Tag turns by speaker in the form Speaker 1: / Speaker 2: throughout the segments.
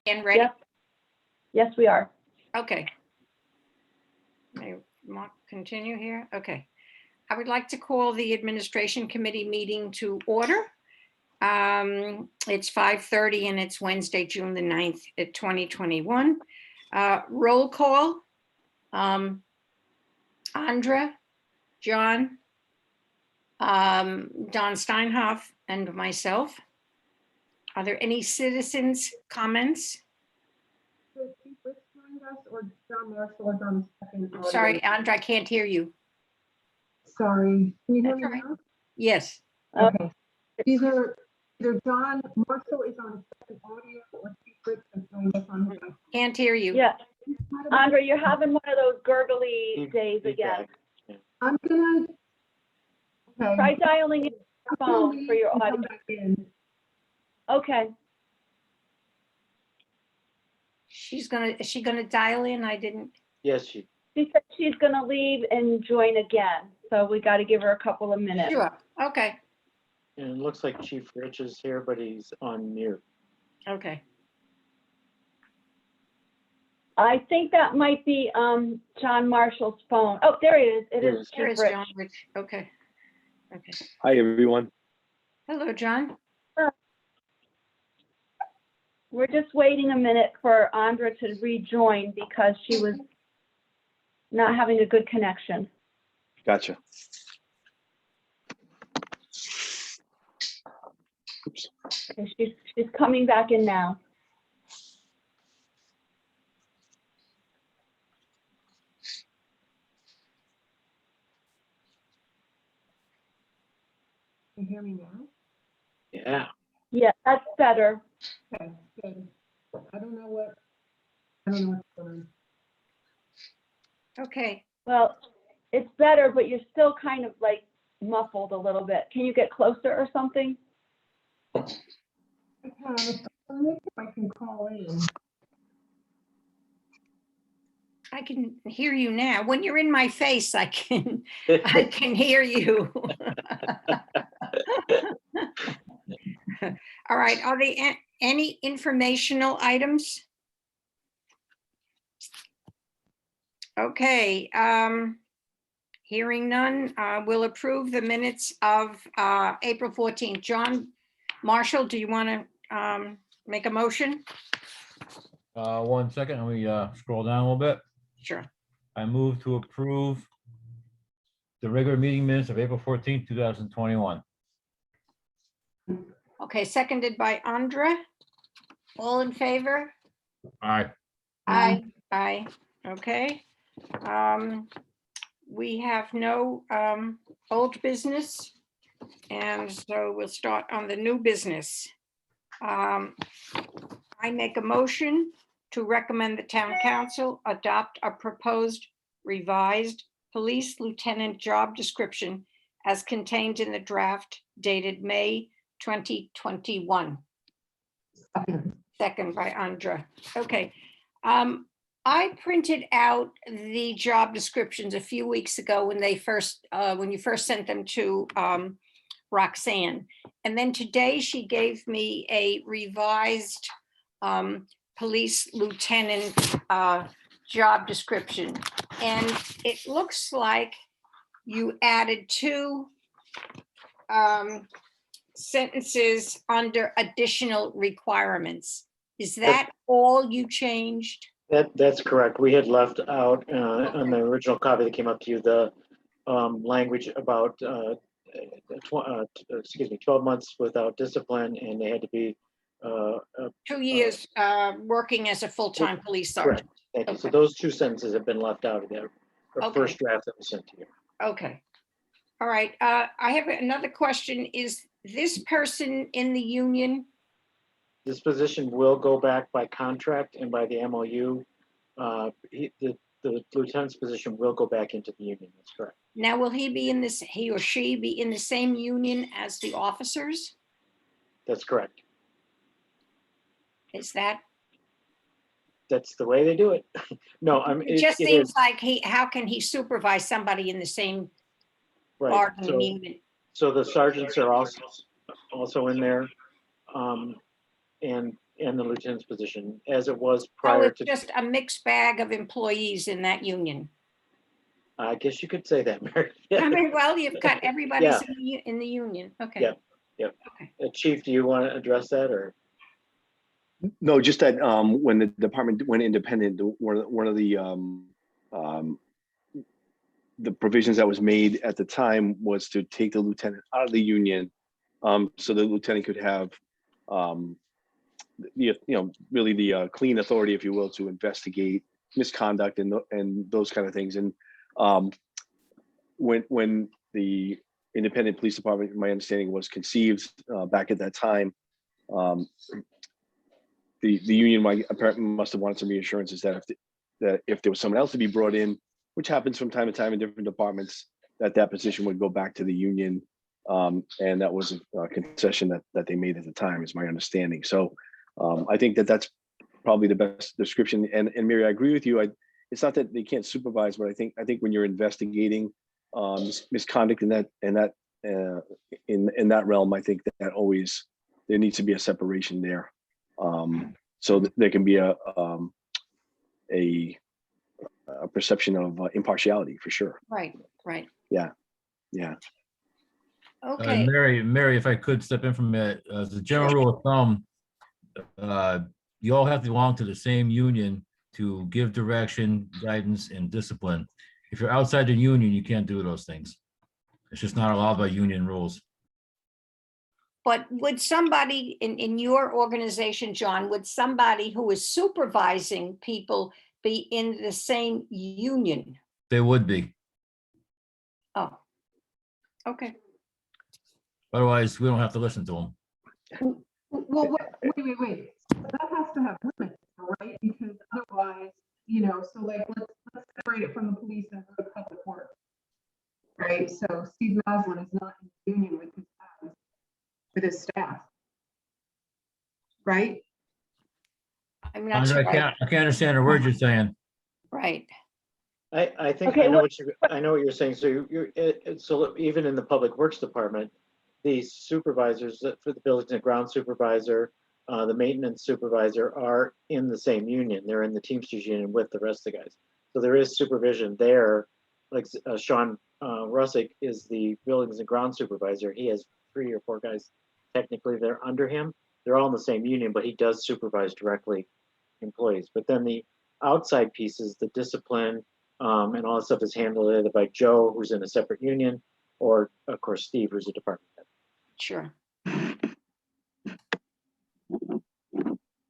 Speaker 1: And ready?
Speaker 2: Yep. Yes, we are.
Speaker 1: Okay. Continue here. Okay. I would like to call the Administration Committee meeting to order. It's 5:30 and it's Wednesday, June the 9th at 2021. Roll call. Andra, John, Don Steinhoff, and myself. Are there any citizens' comments?
Speaker 3: Or John Marshall is on second audio.
Speaker 1: Sorry, Andra, I can't hear you.
Speaker 3: Sorry, can you hear me
Speaker 1: That's all
Speaker 3: now?
Speaker 1: Yes.
Speaker 3: Okay. Either John Marshall is on second audio or Chief Rich is joined us on his own.
Speaker 1: Can't hear you.
Speaker 2: Yeah. Andre, you're having one of those gurgly days again.
Speaker 3: I'm gonna. Okay.
Speaker 2: Try dialing in your
Speaker 3: I'm gonna
Speaker 2: phone
Speaker 3: leave
Speaker 2: for your
Speaker 3: and come
Speaker 2: audio.
Speaker 3: back in.
Speaker 2: Okay.
Speaker 1: Is she gonna dial in? I didn't.
Speaker 4: Yes, she,
Speaker 2: She said she's gonna leave and join again, so we got to give her a couple of minutes.
Speaker 1: Sure. Okay.
Speaker 4: and it looks like Chief Rich is here, but he's on mute.
Speaker 1: Okay.
Speaker 2: I think that might be John Marshall's phone. Oh, there it is. It
Speaker 4: There
Speaker 2: is
Speaker 4: it is.
Speaker 1: There
Speaker 2: Chief
Speaker 1: is
Speaker 2: Rich.
Speaker 1: John Rich. Okay. Okay.
Speaker 5: Hi, everyone.
Speaker 1: Hello, John.
Speaker 2: We're just waiting a minute for Andra to rejoin because she was not having a good connection.
Speaker 5: Gotcha. Oops.
Speaker 2: Okay, she's coming back in now.
Speaker 3: Can you hear me now?
Speaker 4: Yeah,
Speaker 2: Yeah, that's better.
Speaker 3: Okay, good. I don't know what's going on.
Speaker 1: Okay.
Speaker 2: Well, it's better, but you're still kind of like muffled a little bit. Can you get closer or something?
Speaker 3: I can call in.
Speaker 1: I can hear you now. When you're in my face, I can hear you. All right. Are there any informational items? Okay. Hearing none, we'll approve the minutes of April 14th. John Marshall, do you want to make a motion?
Speaker 6: 1 second, let me scroll down a little bit.
Speaker 1: Sure.
Speaker 6: I move to approve the regular meeting minutes of April 14th, 2021.
Speaker 1: Okay, seconded by Andra. All in favor?
Speaker 6: Aye.
Speaker 1: Aye. Aye. Okay. We have no old business, and so we'll start on the new business. I make a motion to recommend the town council adopt a proposed revised police lieutenant job description as contained in the draft dated May 2021. Second by Andra. Okay. I printed out the job descriptions a few weeks ago when they first, when you first sent them to Roxanne. And then today she gave me a revised police lieutenant job description. And it looks like you added two sentences under additional requirements. Is that all you changed?
Speaker 4: that's correct. We had left out on the original copy that came up to you, the language about, 12 months without discipline, and they had to be
Speaker 1: 2 years working as a full-time police
Speaker 4: correct.
Speaker 1: sergeant.
Speaker 4: Thank you. So
Speaker 1: Okay.
Speaker 4: those two sentences have been left out of there. The
Speaker 1: Okay.
Speaker 4: first draft that was sent to you.
Speaker 1: Okay. All right. I have another question. Is this person in the union?
Speaker 4: This position will go back by contract and by the MOU. The lieutenant's position will go back into the union. That's correct.
Speaker 1: Now, will he or she be in the same union as the officers?
Speaker 4: That's correct.
Speaker 1: Is that?
Speaker 4: That's the way they do it. No, I mean,
Speaker 1: It just
Speaker 4: it
Speaker 1: seems
Speaker 4: is,
Speaker 1: like how can he supervise somebody in the same
Speaker 4: right.
Speaker 1: bargaining unit?
Speaker 4: So the sergeants are also in there. and the lieutenant's position as it was
Speaker 1: So
Speaker 4: prior
Speaker 1: it's
Speaker 4: to,
Speaker 1: just a mixed bag of employees in that union.
Speaker 4: I guess you could say that, Mary.
Speaker 1: I mean, well, you've got everybody's
Speaker 4: Yeah.
Speaker 1: in the union. Okay.
Speaker 4: Yeah. Chief, do you want to address that or?
Speaker 5: No, just that when the department went independent, one of the provisions that was made at the time was to take the lieutenant out of the union, so the lieutenant could have really the clean authority, if you will, to investigate misconduct and those kind of things. And when the independent police department, my understanding, was conceived back at that time, the union apparently must have wanted some reassurances that if there was someone else to be brought in, which happens from time to time in different departments, that position would go back to the union. And that was a concession that they made at the time, is my understanding. So I think that's probably the best description. And Mary, I agree with you. It's not that they can't supervise, but I think when you're investigating misconduct in that realm, I think that always there needs to be a separation there. So that there can be a perception of impartiality, for sure.
Speaker 1: Right.
Speaker 5: Yeah.
Speaker 1: Okay.
Speaker 6: Mary, if I could step in from it, as a general rule of thumb, you all have to belong to the same union to give direction, guidance, and discipline. If you're outside the union, you can't do those things. It's just not allowed by union rules.
Speaker 1: But would somebody in your organization, John, would somebody who is supervising people be in the same union?
Speaker 6: They would be.
Speaker 1: Oh, okay.
Speaker 6: Otherwise, we don't have to listen to them.
Speaker 3: Well, wait. That has to have limits, right? Because otherwise, so like, let's separate it from the police and the public works. Right? So Steve Maslin is not in the union with his staff. Right?
Speaker 1: I'm not
Speaker 6: Andre,
Speaker 1: sure.
Speaker 6: I can't understand a word you're saying.
Speaker 1: Right.
Speaker 4: I think
Speaker 2: Okay,
Speaker 4: I know what you're saying. So so even in the Public Works Department, the supervisors for the buildings and ground supervisor, the maintenance supervisor are in the same union. They're in the Teamsters union with the rest of the guys. So there is supervision there. Like Sean Russick is the buildings and ground supervisor. He has 3 or 4 guys technically they're under him. They're all in the same union, but he does supervise directly employees. But then the outside pieces, the discipline, and all that stuff is handled either by Joe, who's in a separate union, or of course Steve, who's a department head.
Speaker 1: Sure.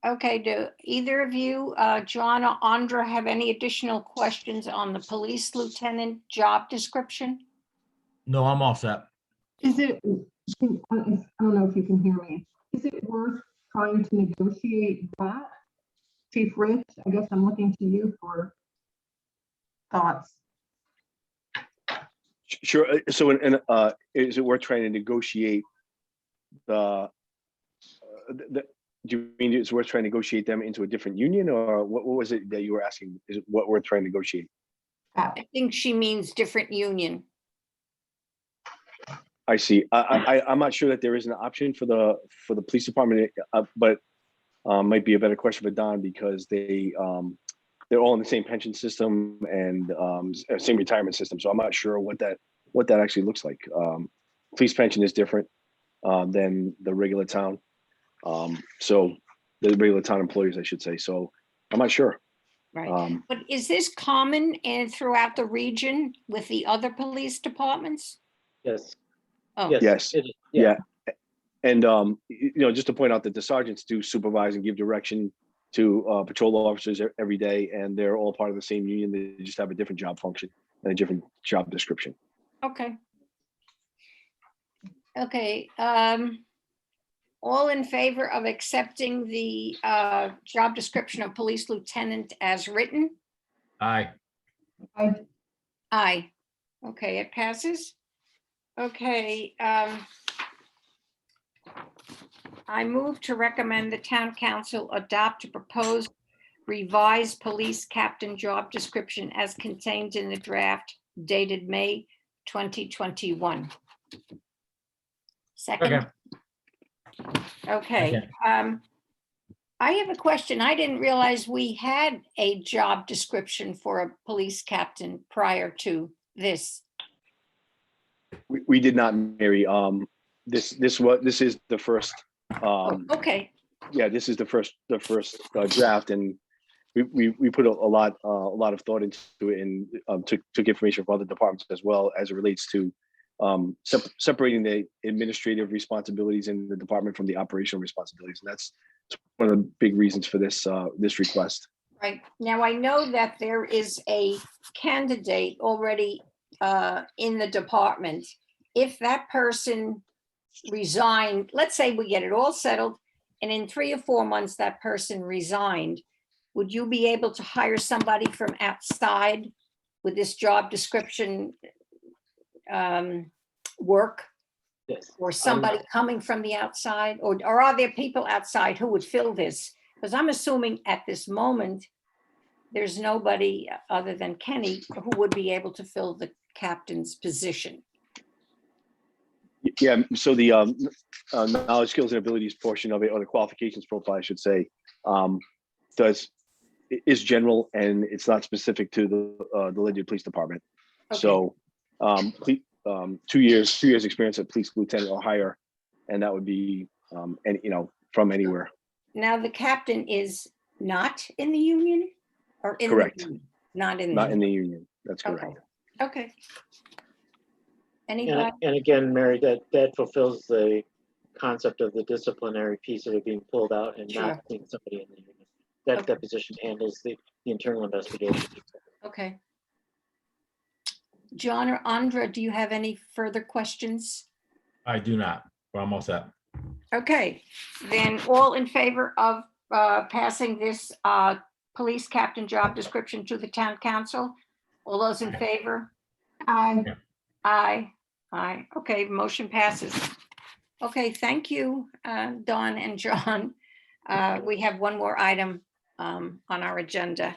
Speaker 1: Okay, do either of you, John or Andra, have any additional questions on the police lieutenant job description?
Speaker 6: No, I'm all set.
Speaker 3: Is it, I don't know if you can hear me. Is it worth trying to negotiate that? Chief Rich, I guess I'm looking to you for thoughts.
Speaker 5: Sure. So, is it worth trying to negotiate the do you mean it's worth trying to negotiate them into a different union, or what was it that you were asking? Is it what we're trying to negotiate?
Speaker 1: I think she means different union.
Speaker 5: I see. I'm not sure that there is an option for the police department, but might be a better question for Don, because they're all in the same pension system and same retirement system. So I'm not sure what that actually looks like. Police pension is different than the regular town. So the regular town employees, I should say. So I'm not sure.
Speaker 1: Right. But is this common and throughout the region with the other police departments?
Speaker 4: Yes.
Speaker 1: Oh,
Speaker 5: Yes.
Speaker 4: it is.
Speaker 5: Yeah. And, just to point out that the sergeants do supervise and give direction to patrol officers every day, and they're all part of the same union. They just have a different job function and a different job description.
Speaker 1: okay. Okay. All in favor of accepting the job description of police lieutenant as written?
Speaker 6: Aye.
Speaker 1: Aye. Okay, it passes. Okay. I move to recommend the town council adopt a proposed revised police captain job description as contained in the draft dated May 2021. Second.
Speaker 6: Okay.
Speaker 1: Okay. I have a question. I didn't realize we had a job description for a police captain prior to this.
Speaker 5: We did not, Mary. This is the first,
Speaker 1: Oh, okay,
Speaker 5: yeah, this is the first draft, and we put a lot of thought into it, and took information from other departments as well as it relates to separating the administrative responsibilities in the department from the operational responsibilities. And that's one of the big reasons for this request.
Speaker 1: right. Now, I know that there is a candidate already in the department. If that person resigned, let's say we get it all settled, and in 3 or 4 months, that person resigned, would you be able to hire somebody from outside with this job description work?
Speaker 4: Yes.
Speaker 1: Or somebody coming from the outside, or are there people outside who would fill this? Because I'm assuming at this moment, there's nobody other than Kenny who would be able to fill the captain's position.
Speaker 5: Yeah, so the knowledge, skills, and abilities portion of it, or the qualifications profile, I should say, is general, and it's not specific to the Lyndon Police Department.
Speaker 1: Okay.
Speaker 5: So, 2 years experience at police lieutenant or higher, and that would be from anywhere.
Speaker 1: Now, the captain is not in the union or in the
Speaker 5: Correct.
Speaker 1: union? Not in the
Speaker 5: Not in
Speaker 1: union.
Speaker 5: the union. That's
Speaker 1: Okay.
Speaker 5: correct.
Speaker 1: Okay. Anybody?
Speaker 4: And again, Mary, that fulfills the concept of the disciplinary piece of it being pulled out and
Speaker 1: Sure.
Speaker 4: not being somebody in the union. That
Speaker 1: Okay.
Speaker 4: position handles the internal investigation.
Speaker 1: Okay. John or Andra, do you have any further questions?
Speaker 6: I do not. We're almost set.
Speaker 1: Okay, then all in favor of passing this police captain job description to the town council? All those in favor?
Speaker 3: I,
Speaker 1: Aye. Okay, motion passes. Okay, thank you, Dawn and John. We have one more item on our agenda.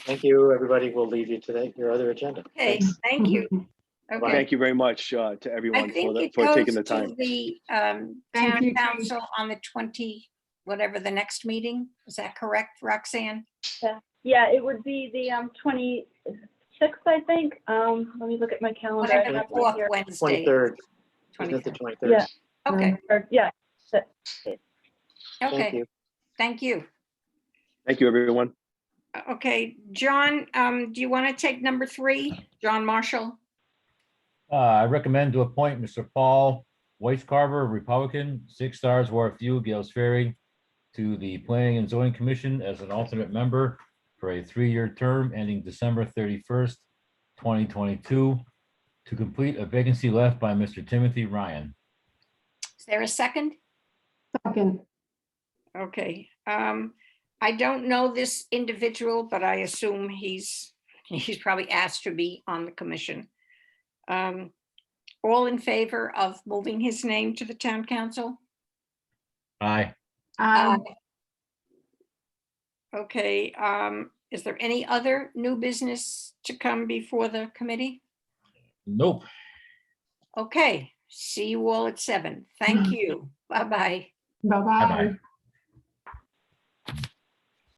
Speaker 4: Thank you, everybody. We'll leave you to your other agenda.
Speaker 1: Okay,
Speaker 4: Thanks.
Speaker 1: thank you. Okay.
Speaker 5: Thank you very much to
Speaker 1: I
Speaker 5: everyone
Speaker 1: think it
Speaker 5: for
Speaker 1: goes
Speaker 5: taking the
Speaker 1: to
Speaker 5: time.
Speaker 1: the
Speaker 3: Thank
Speaker 1: town
Speaker 3: you, Chief.
Speaker 1: council on the 20, whatever the next meeting. Is that correct, Roxanne?
Speaker 2: Yeah, it would be the 26th, I think. Let me look at my calendar. I
Speaker 1: Whatever the
Speaker 2: have it
Speaker 1: fourth
Speaker 2: here.
Speaker 1: Wednesday.
Speaker 4: 23rd. Isn't it the
Speaker 1: 23rd.
Speaker 4: 23rd?
Speaker 2: Yeah.
Speaker 1: Okay,
Speaker 2: Yeah,
Speaker 4: Thank
Speaker 1: okay,
Speaker 4: you.
Speaker 1: thank you.
Speaker 5: Thank you, everyone.
Speaker 1: Okay, John, do you want to take number 3? John Marshall?
Speaker 6: I recommend to appoint Mr. Paul Weiscarver, Republican, 6 Stars Wharf View, Gales Ferry, to the Planning and Zoning Commission as an alternate member for a 3-year term ending December 31st, 2022, to complete a vacancy left by Mr. Timothy Ryan.
Speaker 1: Is there a second?
Speaker 3: second,
Speaker 1: Okay, I don't know this individual, but I assume he's probably asked to be on the commission. All in favor of moving his name to the town council?
Speaker 6: Aye.
Speaker 3: I,
Speaker 1: Okay, is there any other new business to come before the committee?
Speaker 6: Nope.
Speaker 1: Okay, see you all at 7. Thank you. Bye-bye.
Speaker 3: bye-bye.
Speaker 6: Bye-bye.